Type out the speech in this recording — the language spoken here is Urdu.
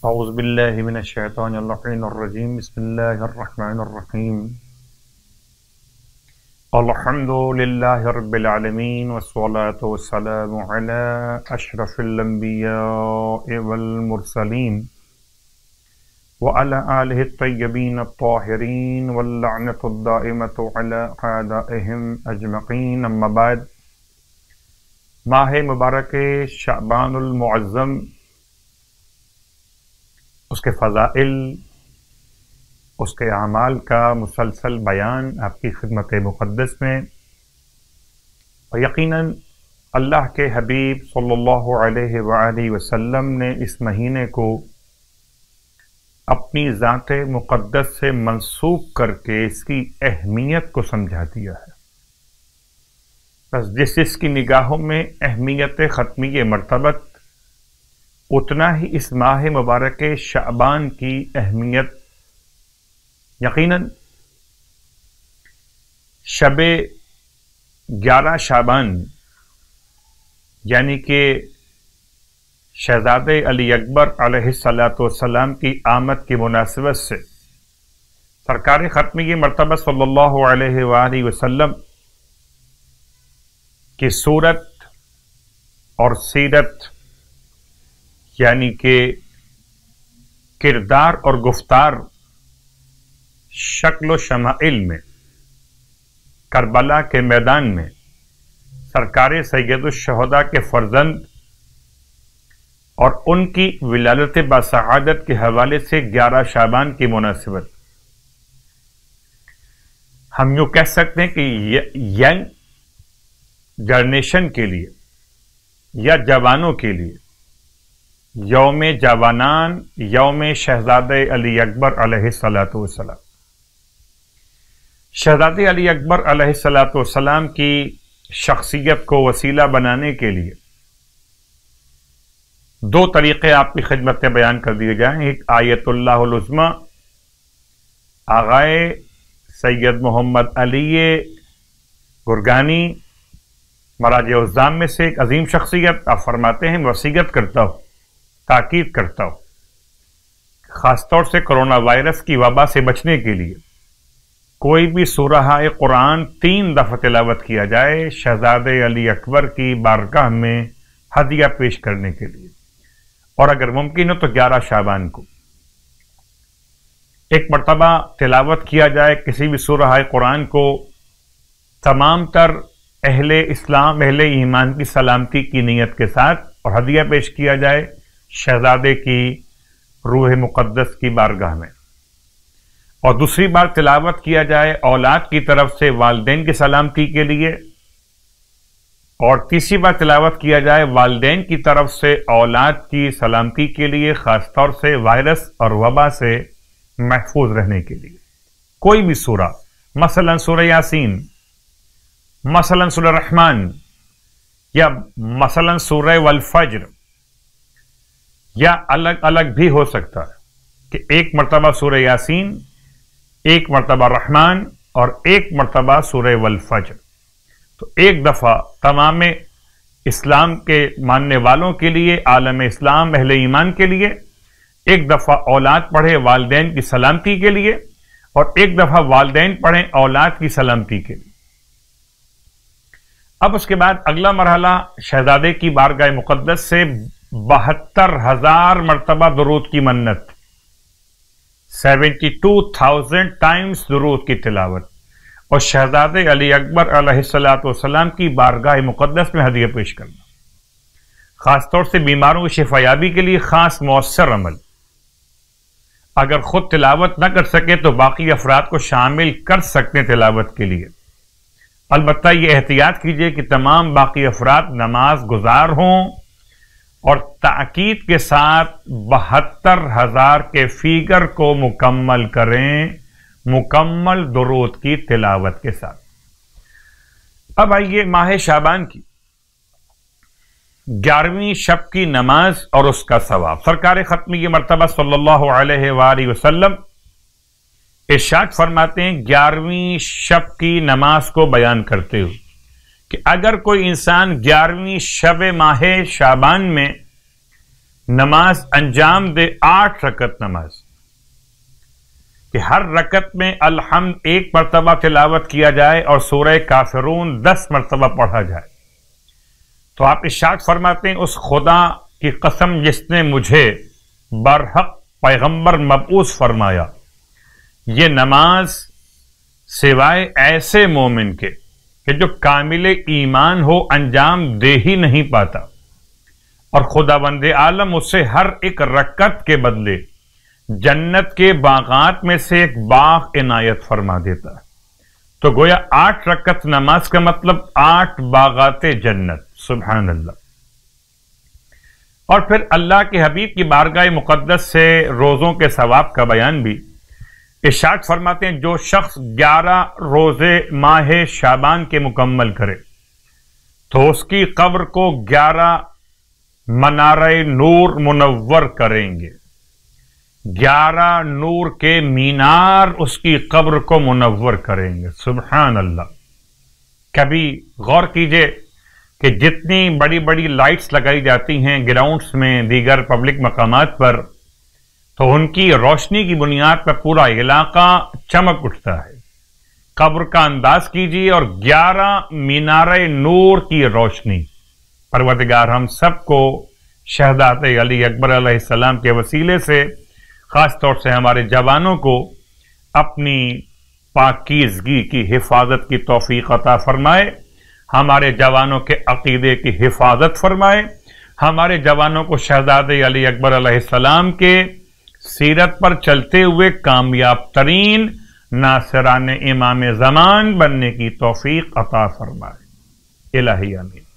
اعوذ باللہ من الشیطان اللعین الرجیم بسم اللہ الرحمن الرحیم الحمد للہ رب العالمین والصلاة والسلام علی اشرف الانبیاء والمرسلین وعلی آلہ الطیبین الطاہرین واللعنۃ الدائمۃ علی اعدائہم اجمعین، اما بعد۔ ماہ مبارک شعبان المعظم، اس کے فضائل، اس کے اعمال کا مسلسل بیان آپ کی خدمت مقدس میں، اور یقیناً اللہ کے حبیب صلی اللہ علیہ وآلہ وسلم نے اس مہینے کو اپنی ذات مقدس سے منسوب کر کے اس کی اہمیت کو سمجھا دیا ہے۔ بس جس کی نگاہوں میں اہمیت ختمی مرتبت، اتنا ہی اس ماہ مبارک شعبان کی اہمیت یقیناً شب 11 شعبان، یعنی کہ شہزادے علی اکبر علیہ السلام کی آمد کی مناسبت سے سرکار ختمی مرتبہ صلی اللہ علیہ وآلہ وسلم کی صورت اور سیرت، یعنی کہ کردار اور گفتار، شکل و شمائل میں کربلا کے میدان میں سرکار سید الشہداء کے فرزند اور ان کی ولادت باسعادت کے حوالے سے 11 شعبان کی مناسبت، ہم یوں کہہ سکتے ہیں کہ ینگ جنریشن کے لیے یا جوانوں کے لیے یوم جوانان، یوم شہزادے علی اکبر علیہ السلام، شہزادے علی اکبر علیہ السلام کی شخصیت کو وسیلہ بنانے کے لیے 2 طریقے آپ کی خدمت میں بیان کر دیے جائیں۔ ایک آیت اللہ العظمی، آغائے سید محمد علی گرگانی مراجع الزام میں سے ایک عظیم شخصیت، آپ فرماتے ہیں وصیت کرتا ہوں، تاکید کرتا ہوں، خاص طور سے کرونا وائرس کی وبا سے بچنے کے لیے کوئی بھی سورہ قرآن 3 دفعہ تلاوت کیا جائے شہزادے علی اکبر کی بارگاہ میں ہدیہ پیش کرنے کے لیے، اور اگر ممکن ہو تو 11 شعبان کو ایک مرتبہ تلاوت کیا جائے کسی بھی سورہ قرآن کو، تمام تر اہل اسلام، اہل ایمان کی سلامتی کی نیت کے ساتھ، اور ہدیہ پیش کیا جائے شہزادے کی روح مقدس کی بارگاہ میں، اور دوسری بار تلاوت کیا جائے اولاد کی طرف سے والدین کی سلامتی کے لیے، اور تیسری بار تلاوت کیا جائے والدین کی طرف سے اولاد کی سلامتی کے لیے، خاص طور سے وائرس اور وبا سے محفوظ رہنے کے لیے۔ کوئی بھی سورہ، مثلا سورہ یاسین، مثلا سورہ رحمان، یا مثلا سورہ والفجر، یا الگ الگ بھی ہو سکتا ہے کہ ایک مرتبہ سورہ یاسین، ایک مرتبہ رحمان، اور ایک مرتبہ سورہ والفجر۔ تو ایک دفعہ تمام اسلام کے ماننے والوں کے لیے، عالم اسلام، اہل ایمان کے لیے، ایک دفعہ اولاد پڑھے والدین کی سلامتی کے لیے، اور ایک دفعہ والدین پڑھیں اولاد کی سلامتی کے لیے۔ اب اس کے بعد اگلا مرحلہ شہزادے کی بارگاہ مقدس سے 72,000 مرتبہ درود کی منت، 72,000 ٹائمز درود کی تلاوت، اور شہزادے علی اکبر علیہ السلام کی بارگاہ مقدس میں ہدیہ پیش کرنا، خاص طور سے بیماروں کی شفا یابی کے لیے خاص مؤثر عمل۔ اگر خود تلاوت نہ کر سکے تو باقی افراد کو شامل کر سکتے ہیں تلاوت کے لیے، البتہ یہ احتیاط کیجئے کہ تمام باقی افراد نماز گزار ہوں، اور تاکید کے ساتھ 72,000 کے فیگر کو مکمل کریں، مکمل درود کی تلاوت کے ساتھ۔ اب آئیے ماہ شعبان کی 11ویں شب کی نماز اور اس کا ثواب۔ سرکار ختمی مرتبہ صلی اللہ علیہ وآلہ وسلم ارشاد فرماتے ہیں 11ویں شب کی نماز کو بیان کرتے ہوئے کہ اگر کوئی انسان 11ویں شب ماہ شعبان میں نماز انجام دے 8 رکعت نماز، کہ ہر رکعت میں الحمد 1 مرتبہ تلاوت کیا جائے اور سورہ کافرون 10 مرتبہ پڑھا جائے. تو آپ ارشاد فرماتے ہیں اس خدا کی قسم جس نے مجھے برحق پیغمبر مبعوث فرمایا، یہ نماز سوائے ایسے مومن کے کہ جو کامل ایمان ہو انجام دے ہی نہیں پاتا، اور خداوند عالم اسے ہر ایک رکعت کے بدلے جنت کے باغات میں سے ایک باغ عنایت فرما دیتا ہے. تو گویا 8 رکعت نماز کا مطلب 8 باغات جنت. سبحان اللہ. اور پھر اللہ کے حبیب کی بارگاہ مقدس سے روزوں کے ثواب کا بیان بھی ارشاد فرماتے ہیں، جو شخص 11 روزے ماہ شعبان کے مکمل کرے تو اس کی قبر کو 11 منارہ نور منور کریں گے. 11 نور کے مینار اس کی قبر کو منور کریں گے. سبحان اللہ. کبھی غور کیجئے کہ جتنی بڑی بڑی لائٹس لگائی جاتی ہیں گراؤنڈز میں، دیگر پبلک مقامات پر، تو ان کی روشنی کی بنیاد پر پورا علاقہ چمک اٹھتا ہے. قبر کا انداز کیجئے اور 11 مینار نور کی روشنی. پروردگار ہم سب کو شہادت علی اکبر علیہ السلام کے وسیلے سے، خاص طور سے ہمارے جوانوں کو، اپنی پاکیزگی کی حفاظت کی توفیق عطا فرمائے، ہمارے جوانوں کے عقیدے کی حفاظت فرمائے، ہمارے جوانوں کو شہزاد علی اکبر علیہ السلام کے سیرت پر چلتے ہوئے کامیاب ترین ناصران امام زمان بننے کی توفیق عطا فرمائے. الہی آمین.